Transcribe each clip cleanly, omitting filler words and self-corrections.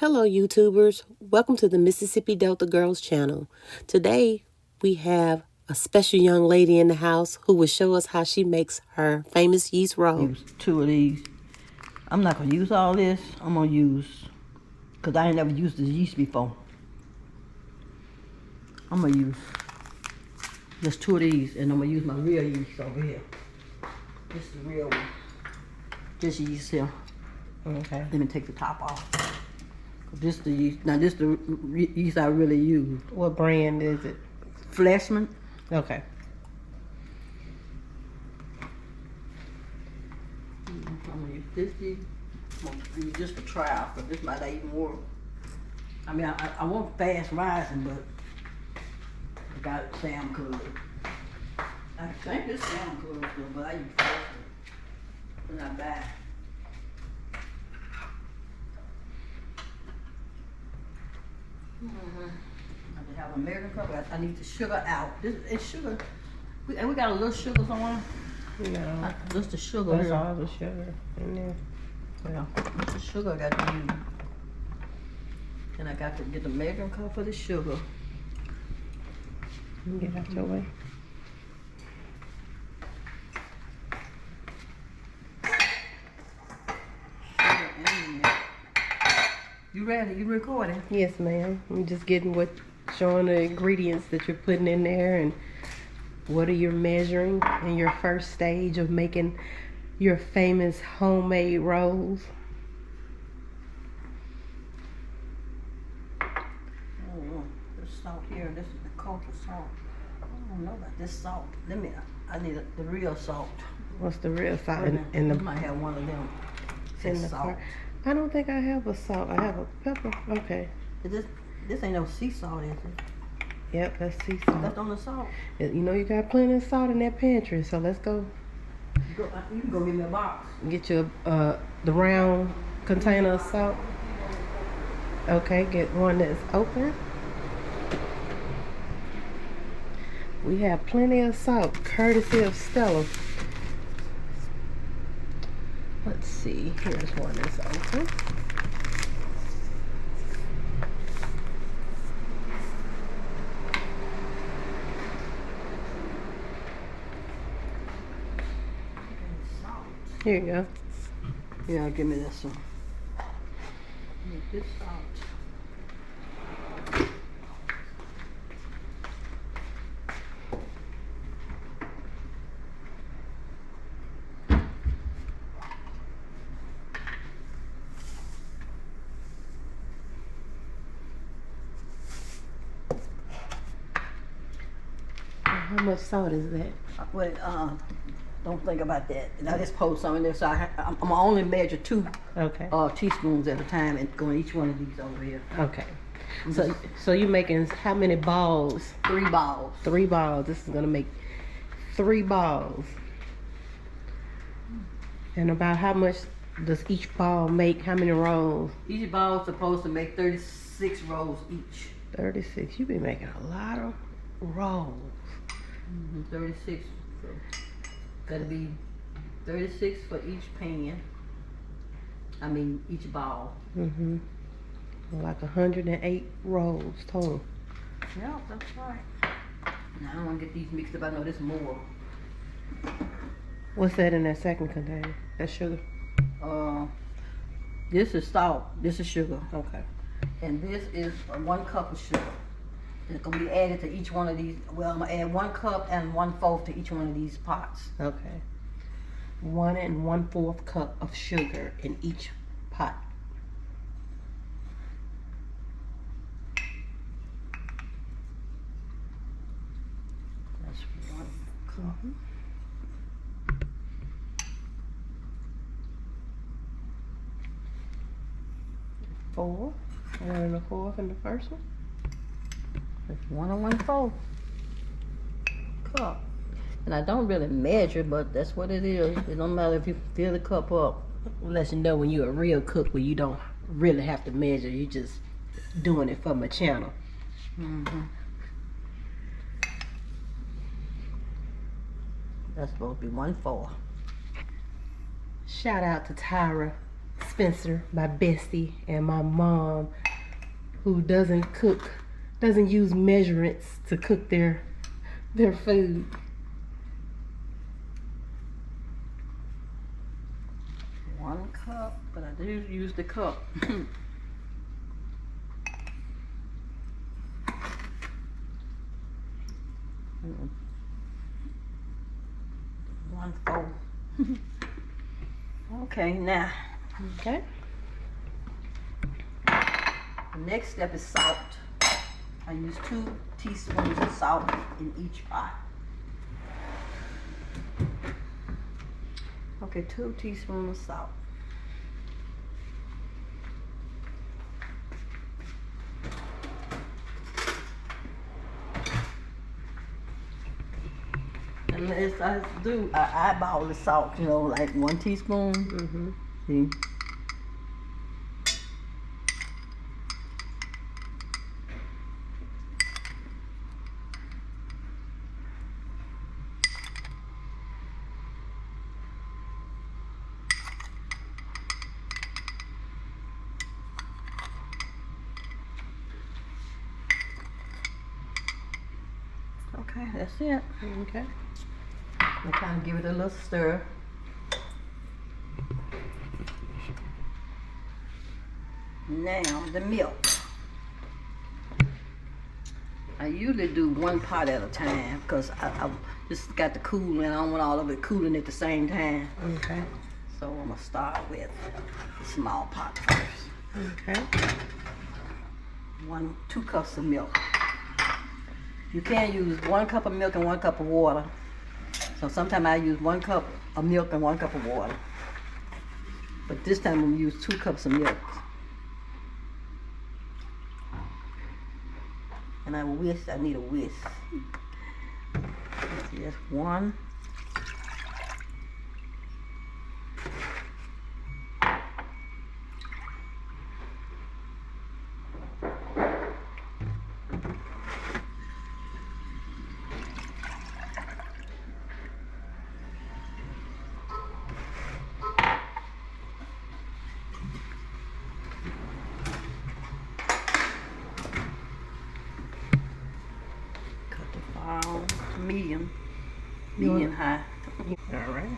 Hello, YouTubers. Welcome to the Mississippi Delta Girls channel. Today, we have a special young lady in the house who will show us how she makes her famous yeast roll. Use 2 of these. I'm not gonna use all this. I'm gonna use, cause I ain't never used this yeast before. I'm gonna use just 2 of these, and I'm gonna use my real yeast over here. This is the real one. This yeast here. Okay. Let me take the top off. This the yeast. Now this the yeast I really use. What brand is it? Fleshman. Okay. I'm gonna use this yeast. I'm gonna use this for trial, but this might not even work. I mean, I want fast rising, but I got it Sam could. I think this Sam could, but I use Fleshman when I buy. I have an American cup. I need the sugar out. This is sugar. We got a little sugar somewhere. No. Just the sugar. That's Here. all the sugar in there. Yeah, just the sugar I got to use. And I got to get the American cup for the sugar. Get out your way. You ready? You recording? Yes, ma'am. I'm just showing the ingredients that you're putting in there and what are you measuring in your first stage of making your famous homemade rolls. Oh, this salt here. This is the culture salt. I don't know about this salt. I need the real salt. What's the real salt? You might have one of them. In the Salt. part. I don't think I have a salt. I have a pepper. Okay. This ain't no sea salt, is it? Yep, that's sea salt. That's on the salt. You know you got plenty of salt in that pantry, so let's go You can go get me a box. get you the round container of salt. Okay, get one that's open. We have plenty of salt, courtesy of Stella. Let's see, here's one that's open. Here you go. Yeah, give me this one. Make this salt. How much salt is that? Wait, don't think about that. I just pour some in there, so I'm gonna only measure 2 Okay. teaspoons at a time and go in each one of these over here. Okay. So you're making how many balls? 3 balls. 3 balls. This is gonna make 3 balls. And about how much does each ball make? How many rolls? Each ball is supposed to make 36 rolls each. 36. You be making a lot of rolls. 36. So that'll be 36 for each pan. I mean each ball. Mm-hmm. Like 108 rolls total. Yeah, that's right. Now I don't want to get these mixed up. I know there's more. What's that in that second container? That's sugar. This is salt. This is sugar. Okay. And this is 1 cup of sugar. It's gonna be added to each one of these. Well, I'm gonna add 1 cup and 1/4 to each one of these pots. Okay. 1 1/4 cup of sugar in each pot. That's 1 cup. 4. 1 1/4 in the first one. That's 1 1/4 cup. And I don't really measure, but that's what it is. It don't matter if you fill the cup up. Let you know when you're a real cook where you don't really have to measure. You just doing it for my channel. That's supposed to be 1/4. Shout out to Tyra Spencer, my bestie, and my mom, who doesn't use measurements to cook their food. One cup, but I do use the cup. One fold. Okay, now. Okay. The next step is salt. I use 2 teaspoons of salt in each pot. Okay, 2 teaspoons of salt. And as I do, I eyeball the salt, you know, like 1 teaspoon. Mm-hmm. See? Okay, that's it. Okay. I kind of give it a little stir. Now the milk. I usually do 1 pot at a time because I just got the cooling. I don't want all of it cooling at the same time. Okay. So I'm gonna start with the small pot first. Okay. 2 cups of milk. You can use 1 cup of milk and 1 cup of water. So sometimes I use 1 cup of milk and 1 cup of water. But this time I'm gonna use 2 cups of milk. And I need a whisk. Just 1. Medium high. All right.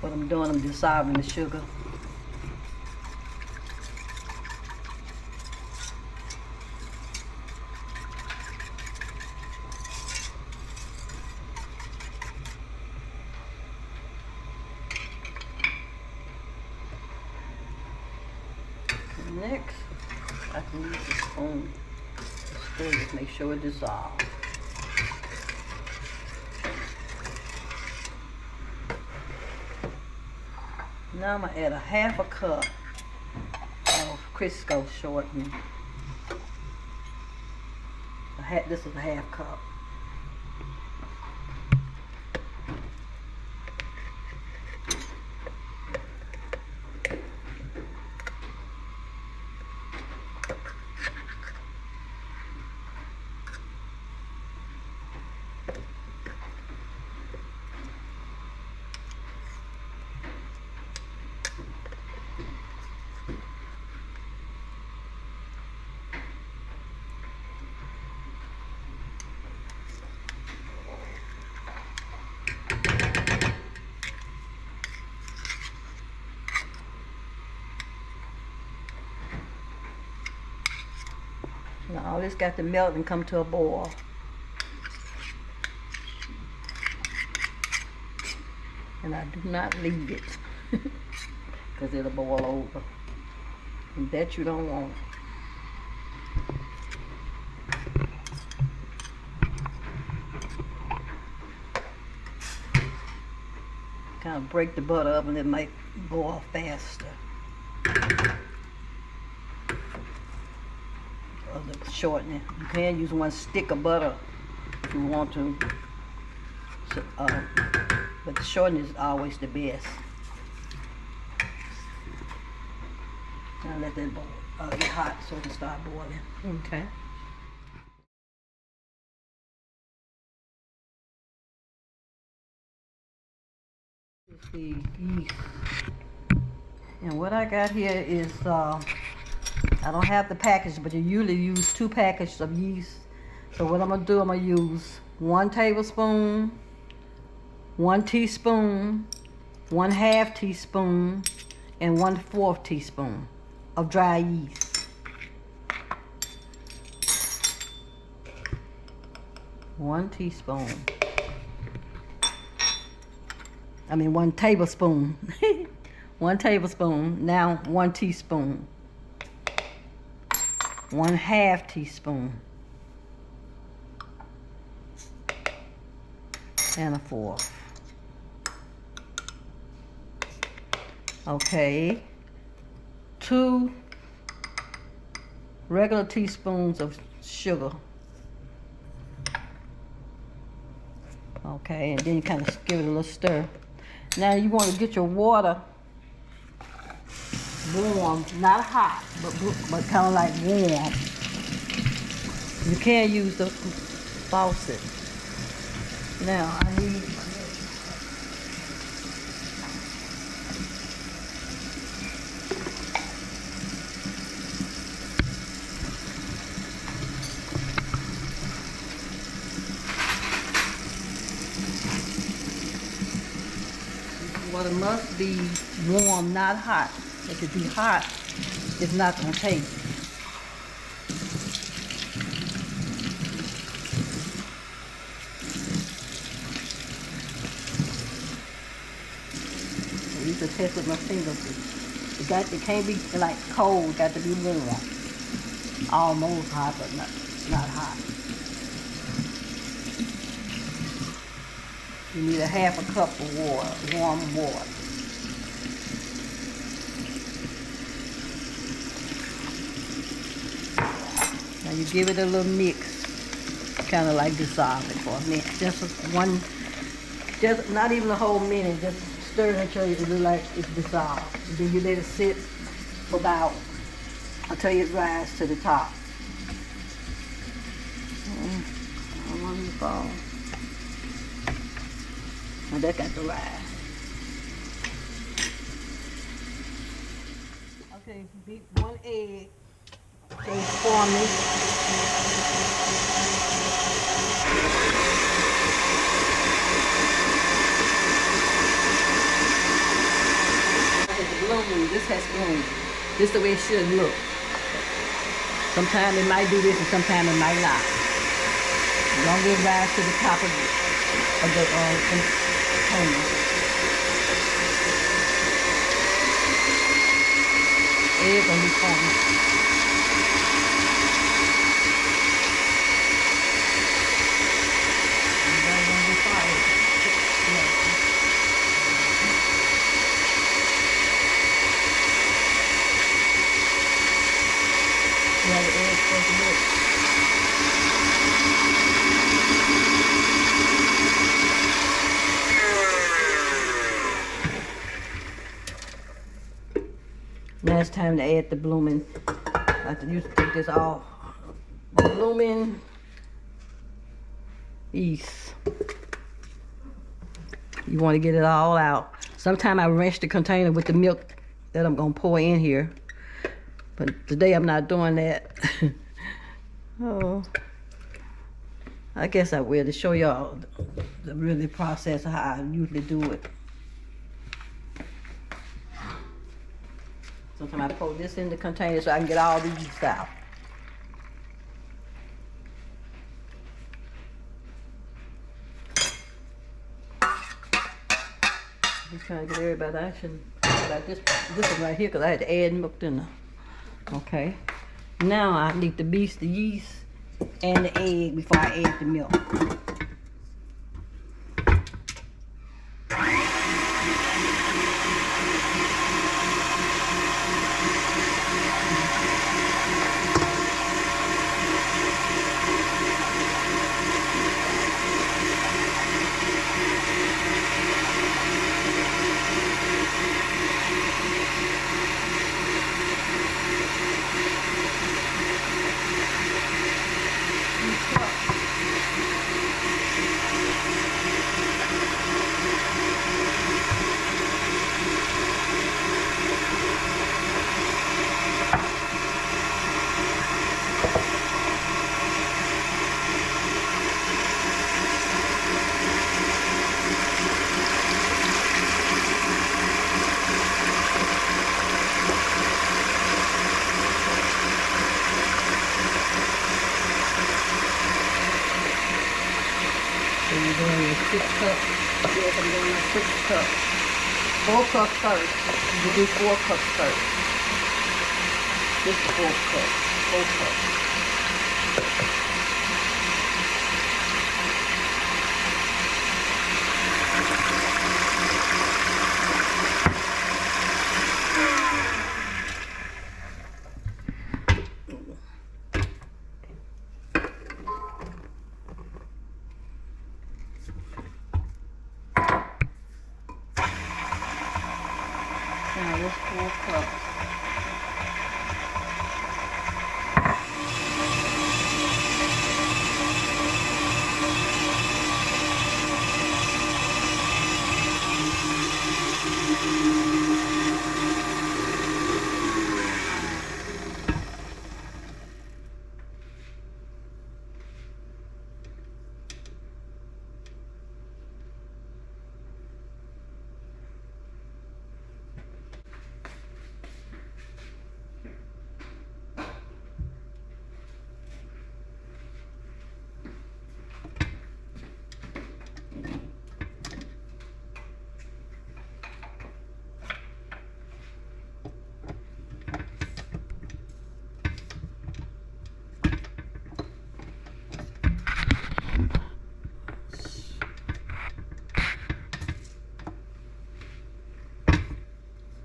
What I'm doing, I'm dissolving the sugar. Next, I can use a spoon. Just make sure it dissolves. Now I'm gonna add a 1/2 cup of Crisco shortening. This is a 1/2 cup. Now all this got to melt and come to a boil. And I do not leave it because it'll boil over. And that you don't want. Kind of break the butter up and it might boil faster. Or the shortening. You can use 1 stick of butter if you want to. So, but the shortening is always the best. Now let that get hot so it can start boiling. Okay. the yeast. And what I got here is, I don't have the package, but you usually use 2 packages of yeast. So what I'm gonna do, I'm gonna use 1 tablespoon, 1 teaspoon, 1/2 teaspoon, and 1/4 teaspoon of dry yeast. 1 teaspoon. 1 tablespoon. 1 tablespoon. Now 1 teaspoon. 1/2 teaspoon. And 1/4. Okay. 2 regular teaspoons of sugar. Okay, and then you kind of give it a little stir. Now you want to get your water warm, not hot, but kind of like warm. You can't use the faucet. Now I need water must be warm, not hot. If it be hot, it's not gonna taste. I used to test with my fingers. It can't be like cold. It got to be warm. Almost hot, but not hot. You need 1/2 cup of water, warm water. Now you give it a little mix, kind of like dissolve it for a minute. Just not even a whole minute, just stir it until it looks like it's dissolved. And then you let it sit for about until it rise to the top. I want it to fall. And that got to rise. Okay, beat 1 egg. Okay, forming. This has bloomed. This is the way it should look. Sometimes it might do this and sometimes it might not. As long as it rise to the top of the container. Egg gonna be forming. Yeah, the eggs supposed to look. Now it's time to add the blooming. I have to use to take this off. Blooming yeast. You want to get it all out. Sometimes I rinse the container with the milk that I'm gonna pour in here. But today I'm not doing that. Oh, I guess I will to show y'all the really process of how I usually do it. Sometimes I pour this in the container so I can get all the yeast out. Just trying to get everybody. I shouldn't like this one right here because I had to add milk in there. Okay. Now I need to beat the yeast and the egg before I add the milk. cups. Yes, I'm doing my 6 cups. 4 cups first. You do 4 cups first. This is 4 cups. 4 cups. Now this 4 cups.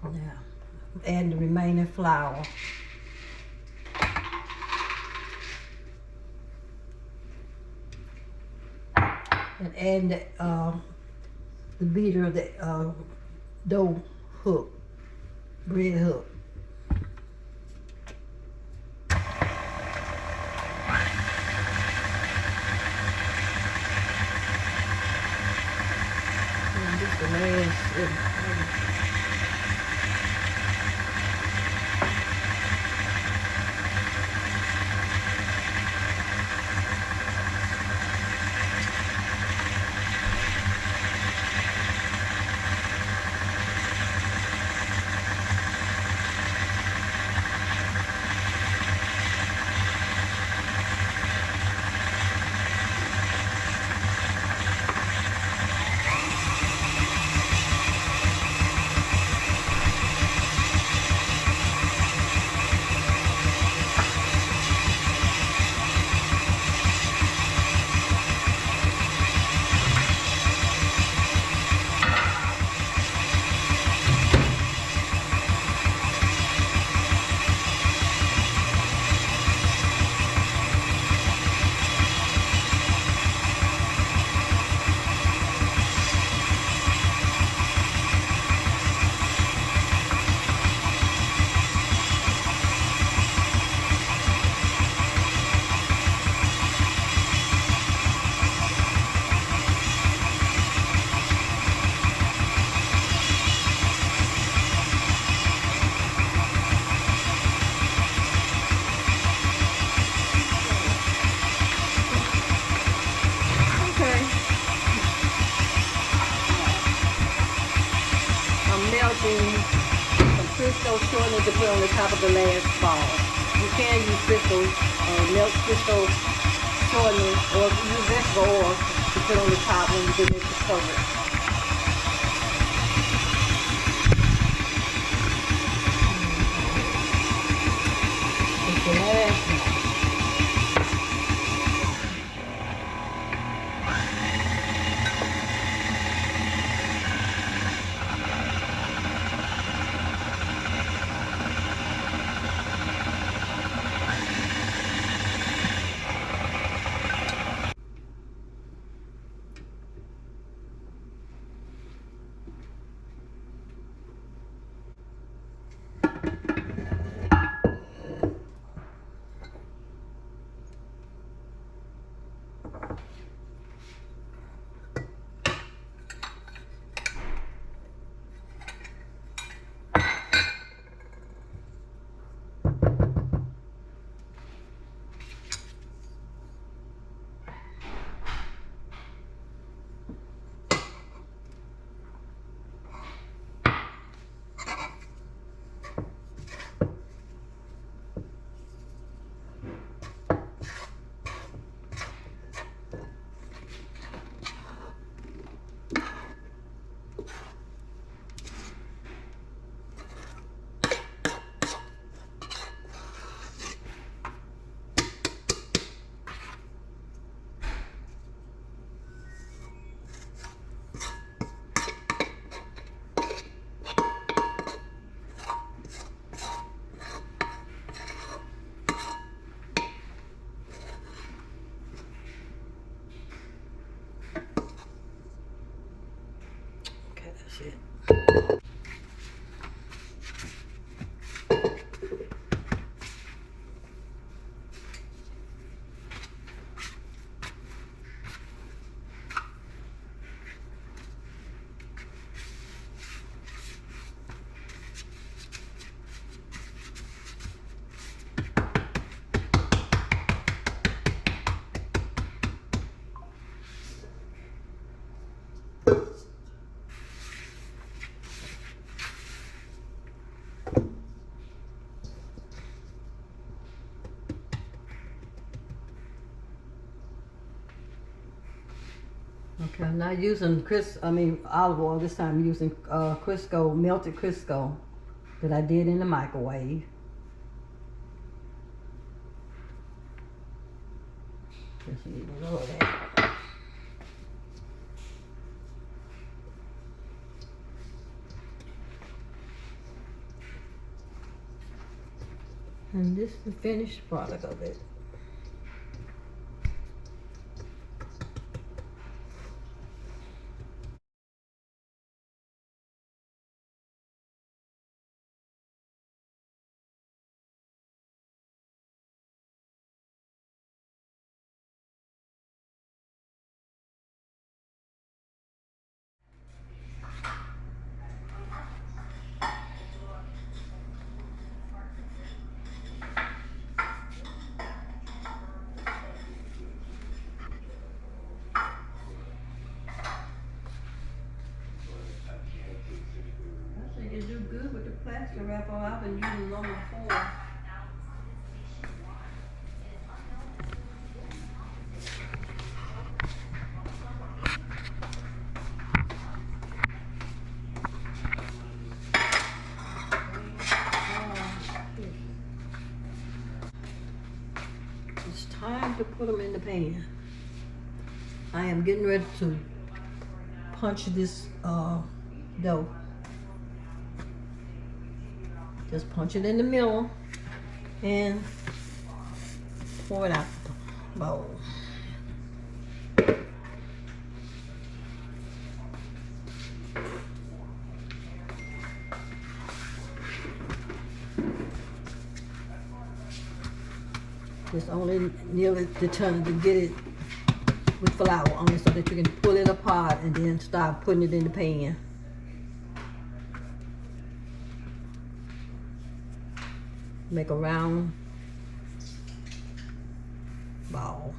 Now, add the remaining flour. And add the beater of the dough hook, bread hook. And just the last. Some Crisco shortening to put on the top of the last ball. You can use Crisco, milk Crisco shortening, or use vegetable oil to put on the top when you get ready to cover it. It's the last one. Okay, I'm not using olive oil this time. I'm using Crisco, melted Crisco that I did in the microwave. Just need a little of that. And this is the finished product of it. I think it do good with the plastic wrap on. I've been using number 4. It's time to put them in the pan. I am getting ready to punch this dough. Just punch it in the middle and pour it out the bowl. Just only nearly the turn to get it with flour on it so that you can pull it apart and then start putting it in the pan. Make a round ball.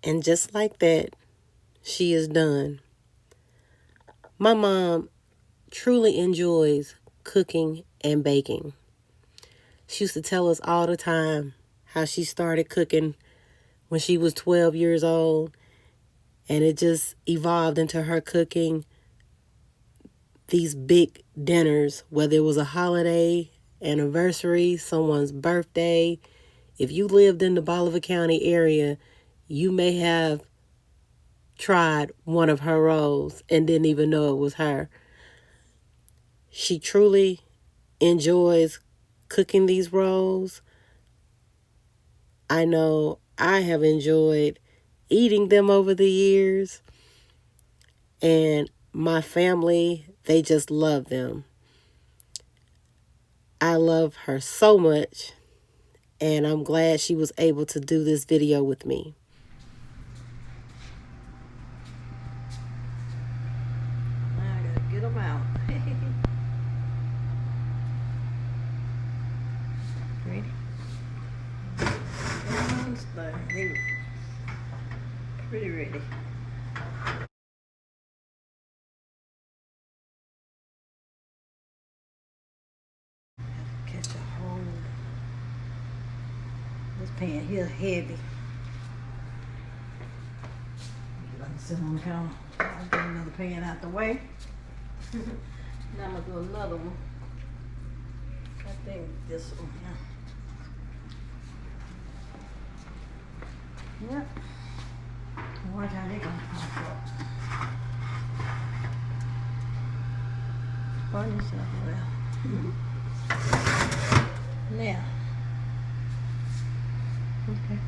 And just like that, she is done. My mom truly enjoys cooking and baking. She used to tell us all the time how she started cooking when she was 12 years old, and it just evolved into her cooking these big dinners, whether it was a holiday, anniversary, someone's birthday. If you lived in the Bolivar County area, you may have tried one of her rolls and didn't even know it was her. She truly enjoys cooking these rolls. I know I have enjoyed eating them over the years, and my family, they just love them. I love her so much, and I'm glad she was able to do this video with me. Now I gotta get them out. Ready? Everyone's there. They look pretty ready. Catch a hold. This pan here is heavy. Let me sit on the counter. I'll get another pan out the way. Now I'm gonna do another one. I think this one here. Yep. Watch how they gonna pop up. Burn this up well. Now. Okay.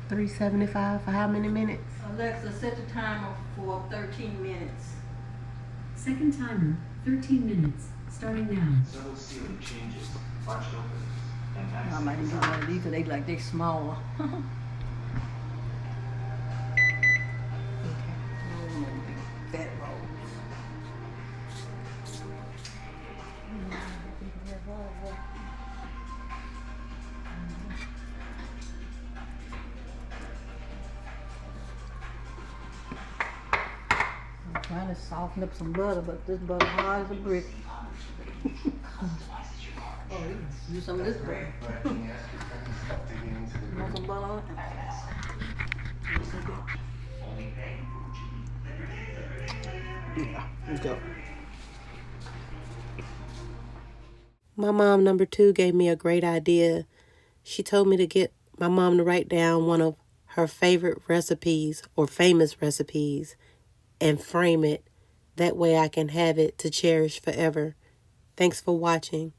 $3.75 for how many minutes? Alexa, set the timer for 13 minutes. Second timer, 13 minutes, starting now. Several ceiling changes, arched openings, and I might even do one of these because they like they smaller. Fat rolls. I'm trying to soften up some butter, but this butter hard as a brick. Oh, you can use some of this bread. Want some butter on it? Yeah, let's go. My mom, number 2, gave me a great idea. She told me to get my mom to write down one of her favorite recipes or famous recipes and frame it. That way I can have it to cherish forever. Thanks for watching.